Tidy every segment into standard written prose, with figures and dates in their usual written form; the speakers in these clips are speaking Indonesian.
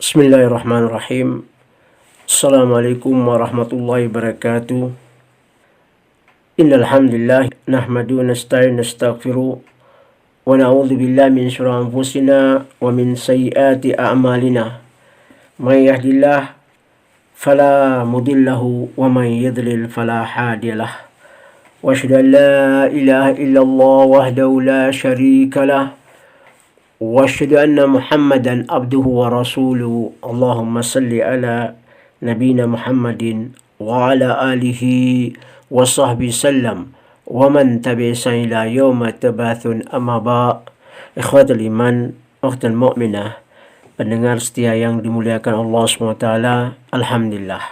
Bismillahirrahmanirrahim. Assalamualaikum warahmatullahi wabarakatuh. Innal hamdalillah nahmadu wa nasta'inu nastaghfiru wa na'udzu billahi min shururi anfusina wa min sayyiati a'malina. May yahdihillahu fala mudhillalahu wa may yudlil fala hadiyalah. Wa asyhadu an la ilaha illallah wahdahu la syarika lah. وأشهد أن محمدا عبده ورسوله اللهم صل على نبينا محمد وعلى آله وصحبه وسلم ومن تبعهم إلى يوم تبعثون أما بعد. Ikhwatul iman, ukhtul mu'minah, pendengar setia yang dimuliakan Allah SWT, Alhamdulillah.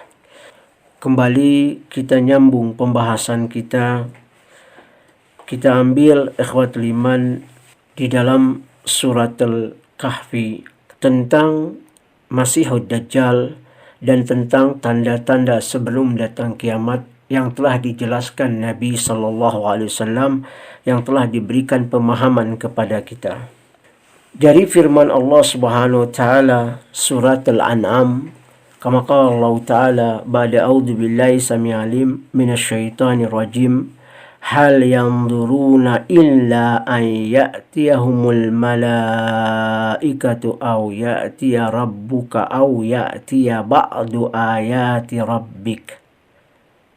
Kembali kita nyambung pembahasan kita ambil ikhwatul iman di dalam surat Al-Kahfi tentang Masihud Dajjal dan tentang tanda-tanda sebelum datang kiamat yang telah dijelaskan Nabi SAW, yang telah diberikan pemahaman kepada kita. Dari firman Allah Subhanahu wa taala surat Al-An'am, kama qala Allah taala ba'da a'udzu billahi samii'il 'alim minasyaitonir rajim, hal yanzuruna illa an ya'tiyahumul malaikatu aw ya'tiya rabbuka aw ya'tiya ba'du ayati rabbik.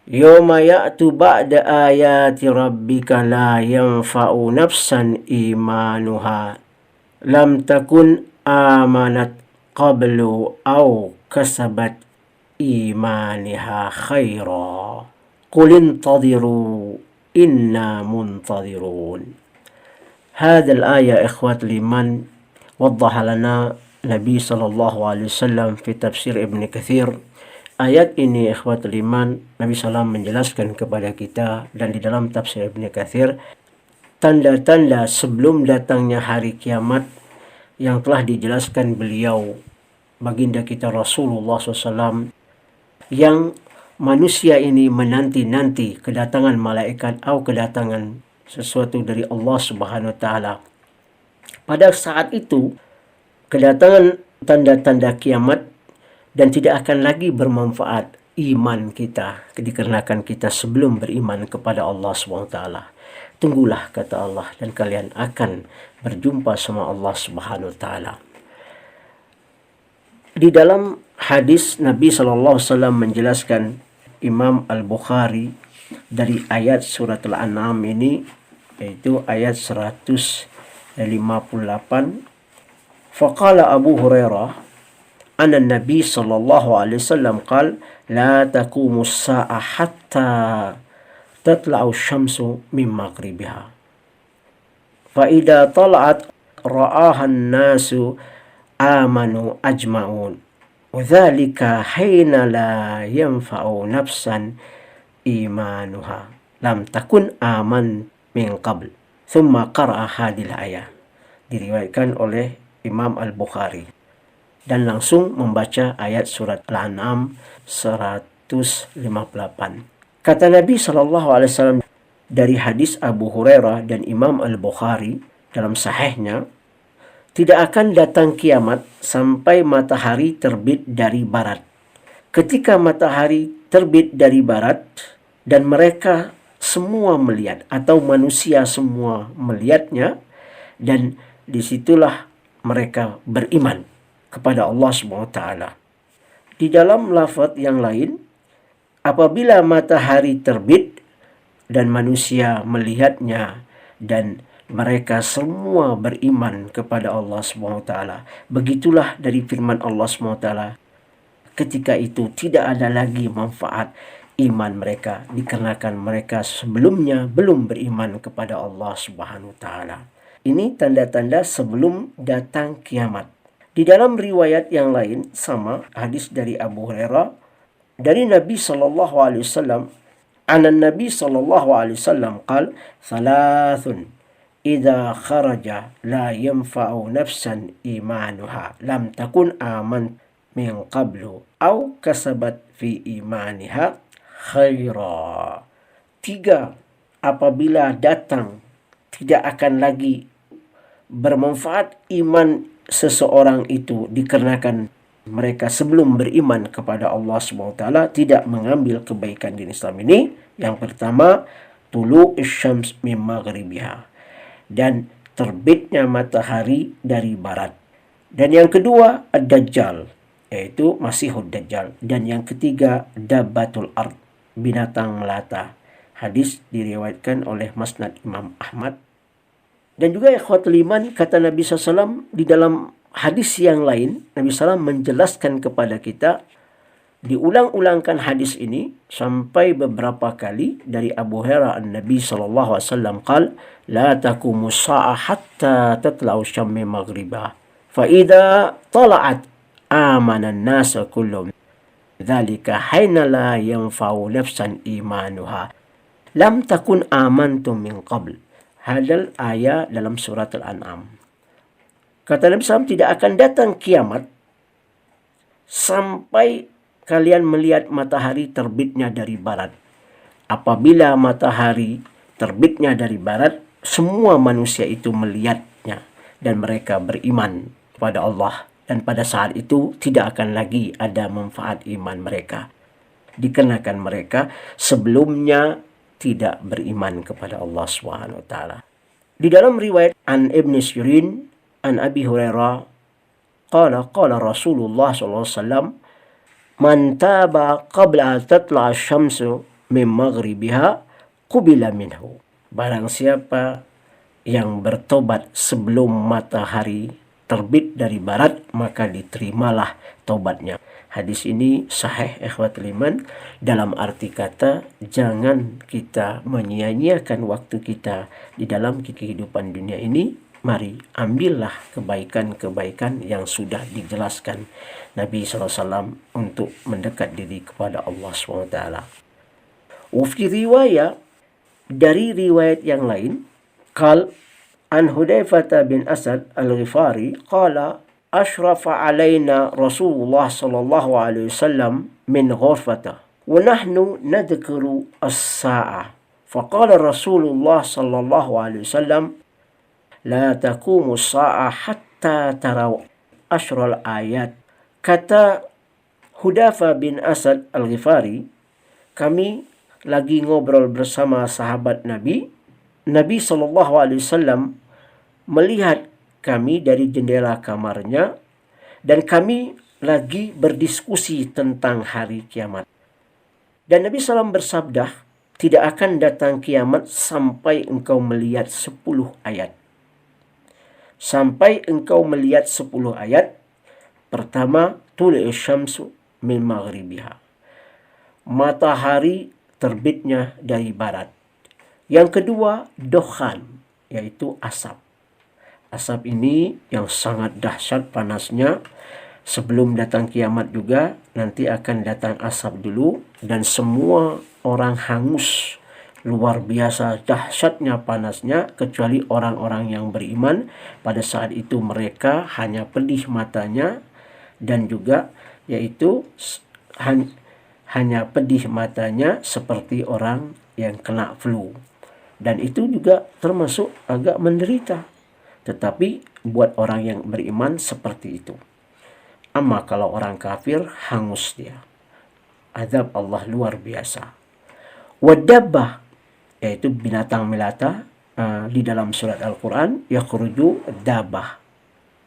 Yawma ya'tu ba'da ayati rabbika la yanfa'u nafsan imanuha lam takun amanat qablu aw kasabat imaniha khaira qul intadhiru inna muntadirun. هذا الآية إخوة الإيمان وضح لنا Nabi SAW في tafsir Ibn Kathir. Ayat ini ikhwatul iman, Nabi SAW menjelaskan kepada kita, dan di dalam tafsir Ibn Kathir, tanda-tanda sebelum datangnya hari kiamat yang telah dijelaskan beliau, baginda kita Rasulullah SAW, yang manusia ini menanti-nanti kedatangan malaikat atau kedatangan sesuatu dari Allah Subhanahu wa taala. Pada saat itu kedatangan tanda-tanda kiamat, dan tidak akan lagi bermanfaat iman kita dikarenakan kita sebelum beriman kepada Allah Subhanahu wa taala. Tunggulah, kata Allah, dan kalian akan berjumpa sama Allah Subhanahu wa taala. Di dalam hadis Nabi SAW menjelaskan, Imam Al-Bukhari, dari ayat surat Al-An'am ini, yaitu ayat 158. Faqala Abu Hurairah anna Nabi sallallahu alaihi wasallam qala la taqumu as-sa'a hatta tatla'u asy-syamsu min maghribiha fa idza tala'at ra'aha an-nasu amanu ajma'un wa dzalika hina la yanfa'u nafsan imanuha lam takun aman min qabl. Thumma qara'a hadhihi ayah. Diriwayatkan oleh Imam Al-Bukhari, dan langsung membaca ayat surat Al-An'am 158. Kata Nabi SAW dari hadis Abu Hurairah dan Imam Al-Bukhari dalam sahihnya, tidak akan datang kiamat sampai matahari terbit dari barat. Ketika matahari terbit dari barat dan mereka semua melihat, atau manusia semua melihatnya, dan disitulah mereka beriman kepada Allah SWT. Di dalam lafaz yang lain, apabila matahari terbit dan manusia melihatnya dan mereka semua beriman kepada Allah SWT, begitulah dari firman Allah SWT, ketika itu tidak ada lagi manfaat iman mereka dikarenakan mereka sebelumnya belum beriman kepada Allah Subhanahu wa taala. Ini tanda-tanda sebelum datang kiamat. Di dalam riwayat yang lain sama, hadis dari Abu Hurairah dari Nabi sallallahu alaihi wasallam, anan Nabi sallallahu alaihi wasallam qala thalathun idza kharaja la yanfa'u nafsan imanuha lam takun aman min qablu aw kasabat fi imaniha khaira. 3 apabila datang tidak akan lagi bermanfaat iman seseorang itu dikarenakan mereka sebelum beriman kepada Allah SWT tidak mengambil kebaikan di Islam ini. Yang pertama, tulu isyams min maghribiha, dan terbitnya matahari dari barat. Dan yang kedua, ad-dajjal, yaitu Masihud Dajjal. Dan yang ketiga, dabbatul ard, binatang melata. Hadis diriwayatkan oleh Musnad Imam Ahmad. Dan juga ikhwatul iman, kata Nabi SAW di dalam hadis yang lain, Nabi SAW menjelaskan kepada kita, diulang-ulangkan hadis ini sampai beberapa kali dari Abu Hurairah an-Nabi sallallahu alaihi wasallam qala la taqumu as-sa'a hatta tatla'u syammi maghriba fa idza tala'at amana an-nas kulluhum dzalika haina la yanfa'u nafsan imanuha lam takun amantum min qabl. Hadal ayat dalam surat Al-An'am. Kata Nabi SAW, tidak akan datang kiamat sampai kalian melihat matahari terbitnya dari barat. Apabila matahari terbitnya dari barat, semua manusia itu melihatnya dan mereka beriman kepada Allah. Dan pada saat itu tidak akan lagi ada manfaat iman mereka, dikarenakan mereka sebelumnya tidak beriman kepada Allah SWT. Di dalam riwayat an Ibn Sirin an Abi Hurairah qala Rasulullah SAW, man taba qabla tatla syamsu min maghribiha qubila minhu. Barang siapa yang bertobat sebelum matahari terbit dari barat, maka diterimalah tobatnya. Hadis ini sahih ikhwatul iman, dalam arti kata jangan kita menyia-nyiakan waktu kita di dalam kehidupan dunia ini. Mari ambillah kebaikan-kebaikan yang sudah dijelaskan Nabi SAW untuk mendekat diri kepada Allah SWT. Wafi riwayat, dari riwayat yang lain, qal an Hudzaifah bin Asad al-Ghifari qala ashrafa alaina Rasulullah sallallahu alaihi wasallam min ghurfata wa nahnu nadhkuru as-sa'ah faqala Rasulullah sallallahu alaihi wasallam la taqumu as-sa'ah hatta taraw ashral ayat. Kata Hudzaifah bin Asad al-Ghifari, kami lagi ngobrol bersama sahabat Nabi. Nabi SAW melihat kami dari jendela kamarnya dan kami lagi berdiskusi tentang hari kiamat. Dan Nabi SAW bersabda, tidak akan datang kiamat sampai engkau melihat 10 ayat. Sampai engkau melihat 10 ayat. Pertama, tulu'u syamsu min maghribiha, matahari terbitnya dari barat. Yang kedua, dokhan, yaitu asap. Asap ini yang sangat dahsyat panasnya. Sebelum datang kiamat juga nanti akan datang asap dulu dan semua orang hangus. Luar biasa dahsyatnya panasnya, kecuali orang-orang yang beriman. Pada saat itu mereka hanya pedih matanya, dan juga yaitu hanya pedih matanya seperti orang yang kena flu. Dan itu juga termasuk agak menderita. Tetapi buat orang yang beriman seperti itu. Amma kalau orang kafir, hangus dia. Azab Allah luar biasa. Wadabbah, yaitu binatang melata. Di dalam surat Al-Quran, yakhruju dabbah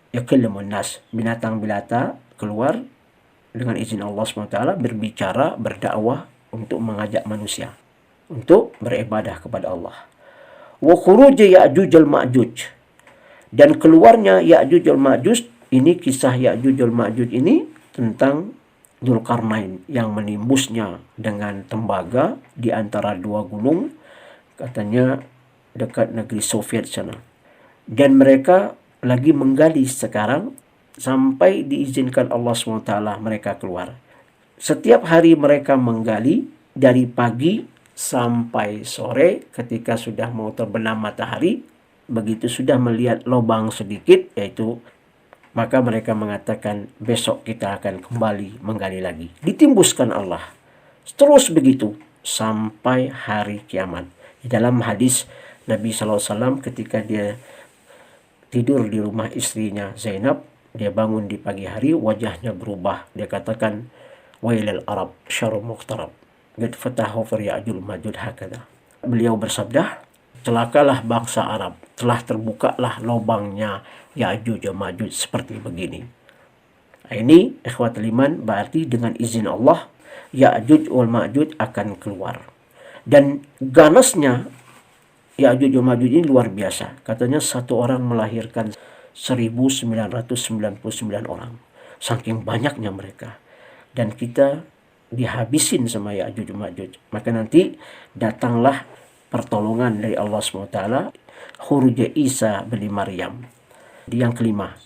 yakallimun nas, binatang melata keluar dengan izin Allah SWT, berbicara, berdakwah untuk mengajak manusia untuk beribadah kepada Allah. Wa khuruj Ya'juj al-Ma'juj, dan keluarnya Ya'juj al-Ma'juj. Ini kisah Ya'juj al-Ma'juj ini tentang Dzulqarnain yang menimbusnya dengan tembaga di antara dua gunung, katanya dekat negeri Soviet sana. Dan mereka lagi menggali sekarang sampai diizinkan Allah SWT mereka keluar. Setiap hari mereka menggali dari pagi sampai sore. Ketika sudah mau terbenam matahari, begitu sudah melihat lubang sedikit, yaitu maka mereka mengatakan besok kita akan kembali menggali lagi. Ditimbuskan Allah. Terus begitu sampai hari kiamat. Di dalam hadis Nabi SAW ketika dia tidur di rumah istrinya Zainab, Dia bangun di pagi hari, wajahnya berubah. Dia katakan, wailal Arab syarru muqtarab. Qad fatahu fir Ya'juj Ma'juj hakada. Beliau bersabda, celakalah bangsa Arab, telah terbukalah lubangnya Ya'juj Ma'juj seperti begini. Ini ikhwatul iman berarti dengan izin Allah Ya'juj wal Ma'juj akan keluar. Dan ganasnya Ya'juj wal Ma'juj ini luar biasa. Katanya satu orang melahirkan 1999 orang. Saking banyaknya mereka. Dan kita dihabisin sama Ya'juj wal Ma'juj. Maka nanti datanglah pertolongan dari Allah SWT. Khuruj Isa bin Maryam. Yang kelima.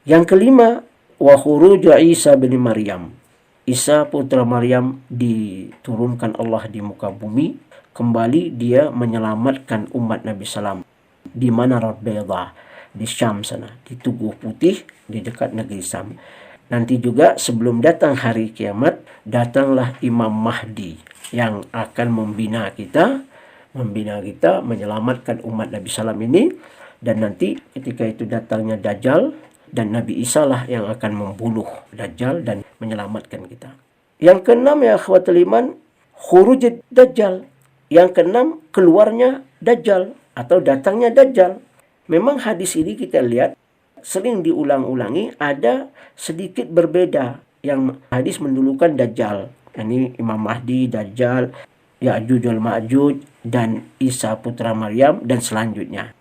Yang kelima, wa khuruj Isa bin Maryam. Isa putra Maryam diturunkan Allah di muka bumi. Kembali dia menyelamatkan umat Nabi Sallam. Di mana Rabbaidah, di Syam sana, di Tugu Putih, di dekat negeri Syam. Nanti juga sebelum datang hari kiamat, datanglah Imam Mahdi yang akan membina kita, menyelamatkan umat Nabi Sallam ini. Dan nanti ketika itu datangnya Dajjal, dan Nabi Isa lah yang akan membunuh Dajjal dan menyelamatkan kita. Yang keenam ya akhwatul iman, khuruj Dajjal. Yang keenam, keluarnya Dajjal atau datangnya Dajjal. Memang hadis ini kita lihat sering diulang-ulangi, ada sedikit berbeda. Yang hadis mendulukan Dajjal. Ini Imam Mahdi, Dajjal, Ya'juj wal Ma'juj, dan Isa putra Maryam, dan selanjutnya.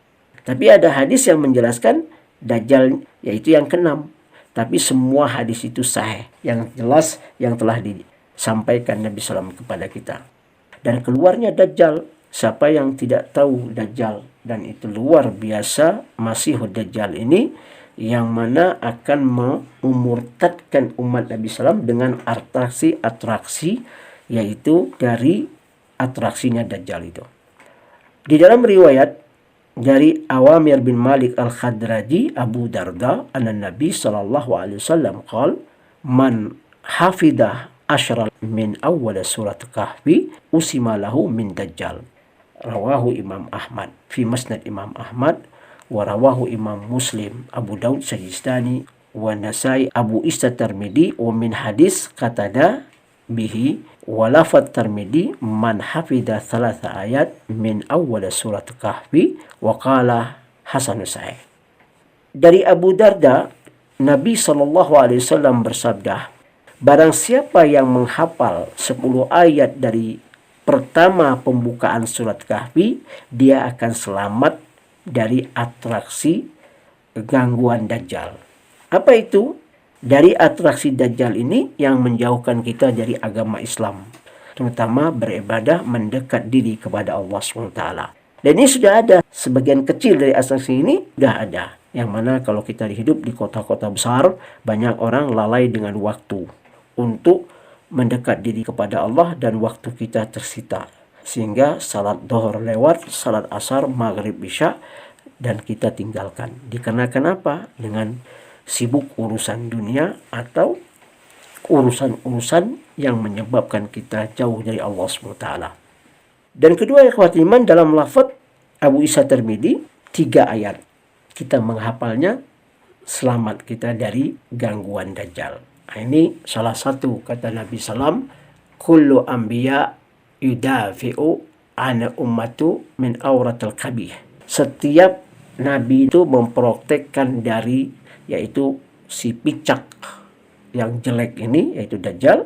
Tapi ada hadis yang menjelaskan Dajjal, yaitu yang keenam. Tapi semua hadis itu sahih, yang jelas yang telah disampaikan Nabi SAW kepada kita. Dan keluarnya Dajjal, siapa yang tidak tahu Dajjal, dan itu luar biasa Masihud Dajjal ini, yang mana akan memurtadkan umat Nabi SAW dengan atraksi-atraksi, yaitu dari atraksinya Dajjal itu. Di dalam riwayat dari Awamir bin Malik al-Khadraji Abu Darda, anna Nabi sallallahu alaihi wasallam qala, man hafidah asyra min awal surat Kahfi usima lahu min Dajjal. Rawahu Imam Ahmad fi Musnad Imam Ahmad, wa rawahu Imam Muslim, Abu Daud Sajistani, wa Nasai, Abu Isa Tirmidzi, wa min hadis Qatada bihi, wa lafadz Tirmidzi man hafidha thalatha ayat min awal surat Kahfi wa qala hasan sahih. Dari Abu Darda, Nabi SAW bersabda, barang siapa yang menghafal 10 ayat dari pertama pembukaan surat Kahfi, dia akan selamat dari atraksi gangguan Dajjal. Apa itu? Dari atraksi Dajjal ini yang menjauhkan kita dari agama Islam, terutama beribadah mendekat diri kepada Allah SWT. Dan ini sudah ada, sebagian kecil dari atraksi ini sudah ada. Yang mana kalau kita hidup di kota-kota besar, banyak orang lalai dengan waktu untuk mendekat diri kepada Allah, dan waktu kita tersita. Sehingga salat dhuhr lewat, salat asar, maghrib, isya, dan kita tinggalkan. Dikarenakan apa? Dengan sibuk urusan dunia atau urusan-urusan yang menyebabkan kita jauh dari Allah SWT. Dan kedua ikhwat iman, dalam lafaz Abu Isa Tirmidzi 3 ayat. Kita menghafalnya, selamat kita dari gangguan Dajjal. Ini salah satu kata Nabi SAW, kullu anbiya yudafi'u ana ummatu min auratil qabih. Setiap Nabi itu memprotekkan dari, yaitu si picak yang jelek ini, yaitu Dajjal.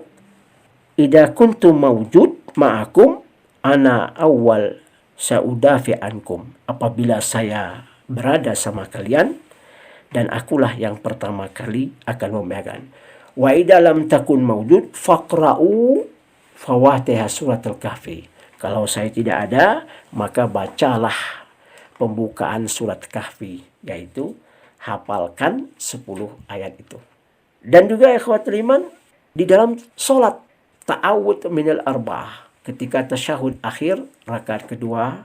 Idza kuntum mawjud ma'akum ana awal sa'udafi ankum. Apabila saya berada sama kalian, dan akulah yang pertama kali akan membela. Wa idza lam takun mawjud faqra'u fawatiha suratul Kahfi. Kalau saya tidak ada, maka bacalah pembukaan surat Kahfi, yaitu hafalkan 10 ayat itu. Dan juga ikhwatul iman, di dalam sholat ta'awud minal arba'ah, ketika tasyahud akhir rakaat kedua,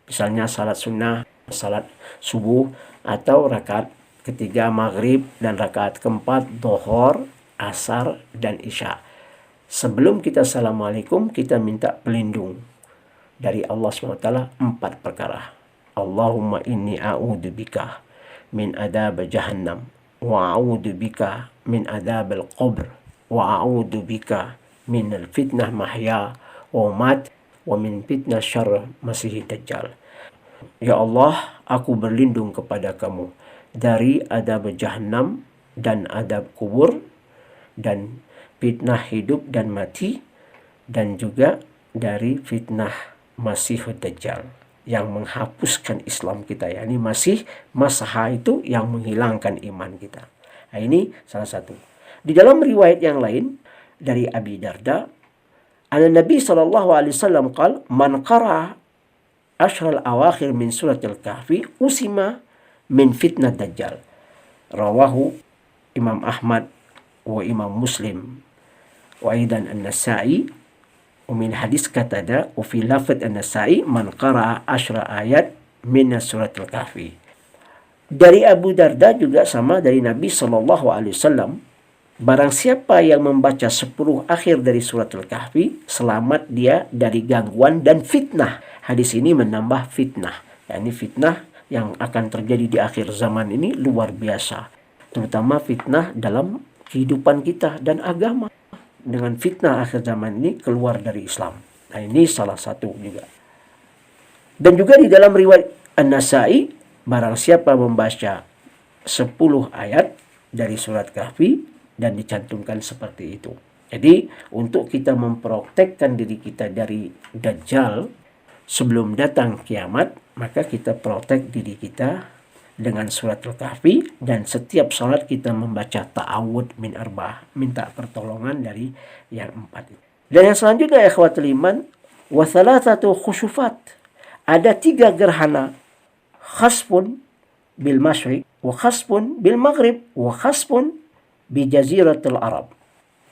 misalnya salat sunnah, salat subuh, atau rakaat ketiga maghrib, dan rakaat keempat dhuhr, asar, dan isya. Sebelum kita assalamualaikum, kita minta pelindung dari Allah SWT 4 perkara. Allahumma inni a'udzubika min adab jahannam wa a'udzu bika min adzabil qabr wa a'udzu bika min al-fitnah mahya wa mat wa min fitnah syarr masih dajjal. Ya Allah, aku berlindung kepada kamu dari adab jahannam dan adab kubur dan fitnah hidup dan mati, dan juga dari fitnah Masih Dajjal yang menghapuskan Islam kita, yakni masih masaha itu yang menghilangkan iman kita. Nah, ini salah satu. Di dalam riwayat yang lain dari Abi Darda, Nabi sallallahu alaihi wasallam qala man qara'a ashral awakhir min surat al-kahfi usima min fitnah dajjal. Rawahu Imam Ahmad wa Imam Muslim wa aidan an-Nasa'i min hadis Qatada wa fi lafaz an-Nasa'i man qara'a ashra ayat min surat al-kahfi. Dari Abu Darda juga sama dari Nabi sallallahu alaihi wasallam, barang siapa yang membaca 10 akhir dari surat al-kahfi, selamat dia dari gangguan dan fitnah. Hadis ini menambah fitnah, yakni fitnah yang akan terjadi di akhir zaman ini luar biasa, terutama fitnah dalam kehidupan kita dan agama. Dengan fitnah akhir zaman ini keluar dari Islam. Nah, ini salah satu juga. Dan juga di dalam riwayat An-Nasa'i, barang siapa membaca 10 ayat dari surat Kahfi, dan dicantumkan seperti itu. Jadi untuk kita memprotekkan diri kita dari Dajjal sebelum datang kiamat, maka kita protek diri kita dengan surat Al-Kahfi, dan setiap salat kita membaca ta'awud min arba'ah, minta pertolongan dari yang 4 itu. Dan yang selanjutnya ikhwatul iman, wa thalathatu khusyufat, ada 3 gerhana, khasfun bil masyriq wa khasfun bil maghrib wa khasfun bi jaziratul Arab.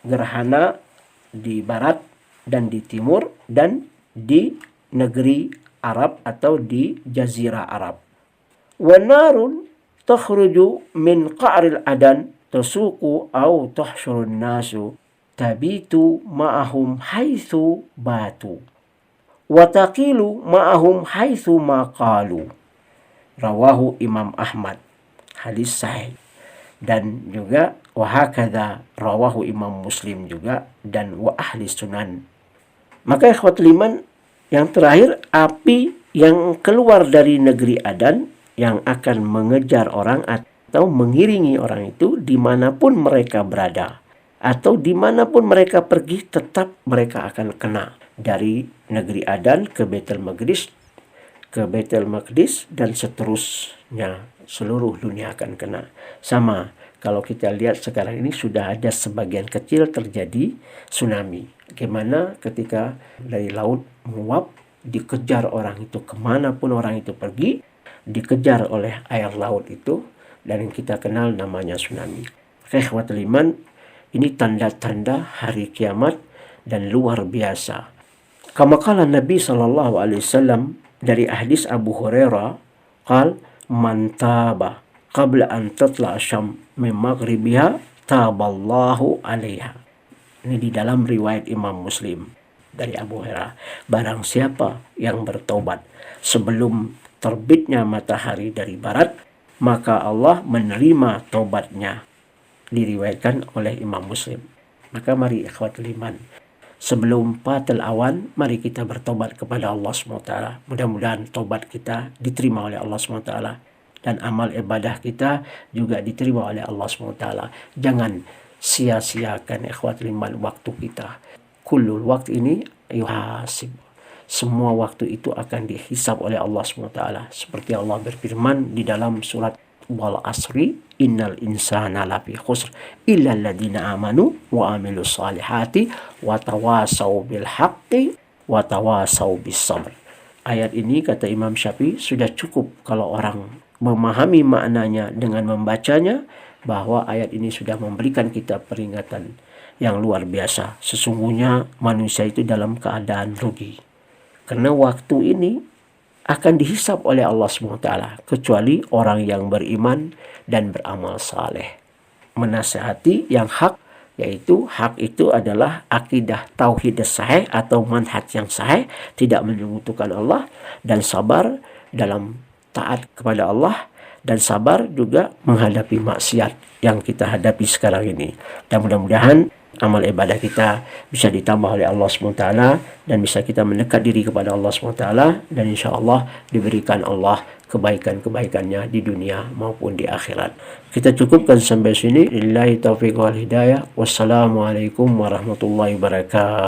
Gerhana di barat dan di timur dan di negeri Arab atau di jazirah Arab. Wa narun takhruju min qa'ril adan tasuqu au tahsyurun nasu tabitu ma'ahum haitsu batu wa taqilu ma'ahum haitsu ma qalu. Rawahu Imam Ahmad, hadis sahih. Dan juga wahakadha rawahu Imam Muslim juga dan wa ahli sunan. Maka ikhwatul iman, yang terakhir, api yang keluar dari negeri Adan yang akan mengejar orang atau mengiringi orang itu dimanapun mereka berada, atau dimanapun mereka pergi, tetap mereka akan kena. Dari negeri Adan ke Baitul Maqdis, dan seterusnya, seluruh dunia akan kena. Sama kalau kita lihat sekarang ini sudah ada sebagian kecil terjadi tsunami. Bagaimana ketika dari laut menguap, dikejar orang itu kemanapun orang itu pergi, dikejar oleh air laut itu, dan yang kita kenal namanya tsunami. Ikhwatul iman, ini tanda-tanda hari kiamat dan luar biasa. Kama qala Nabi sallallahu alaihi wasallam dari hadis Abu Hurairah, qal man taba qabla an tatla asyam min maghribiha taballahu alaiha. Ini di dalam riwayat Imam Muslim dari Abu Hurairah. Barang siapa yang bertobat sebelum terbitnya matahari dari barat, maka Allah menerima taubatnya. Diriwayatkan oleh Imam Muslim. Maka mari ikhwatul iman, sebelum patel awan, mari kita bertobat kepada Allah SWT. Mudah-mudahan taubat kita diterima oleh Allah SWT, dan amal ibadah kita juga diterima oleh Allah SWT. Jangan sia-siakan ikhwatul iman waktu kita. Kullul waktu ini yuhasib. Semua waktu itu akan dihisab oleh Allah SWT. Seperti Allah berfirman di dalam surat Wal Asri, innal insana lafi khusr illa alladhina amanu wa amilus salihati wa tawasau bil haqqi wa tawasau bis sabr. Ayat ini kata Imam Syafi'i sudah cukup kalau orang memahami maknanya dengan membacanya, bahwa ayat ini sudah memberikan kita peringatan yang luar biasa. Sesungguhnya manusia itu dalam keadaan rugi, karena waktu ini akan dihisab oleh Allah SWT, kecuali orang yang beriman dan beramal saleh, menasihati yang hak, yaitu hak itu adalah akidah tauhid sahih atau manhaj yang sahih, tidak menyekutukan Allah, dan sabar dalam taat kepada Allah, dan sabar juga menghadapi maksiat yang kita hadapi sekarang ini. Dan mudah-mudahan amal ibadah kita bisa ditambah oleh Allah SWT, dan bisa kita mendekat diri kepada Allah SWT, dan insya Allah diberikan Allah kebaikan-kebaikannya di dunia maupun di akhirat. Kita cukupkan sampai sini. Lillahi taufiq wal hidayah. Wassalamualaikum warahmatullahi wabarakatuh.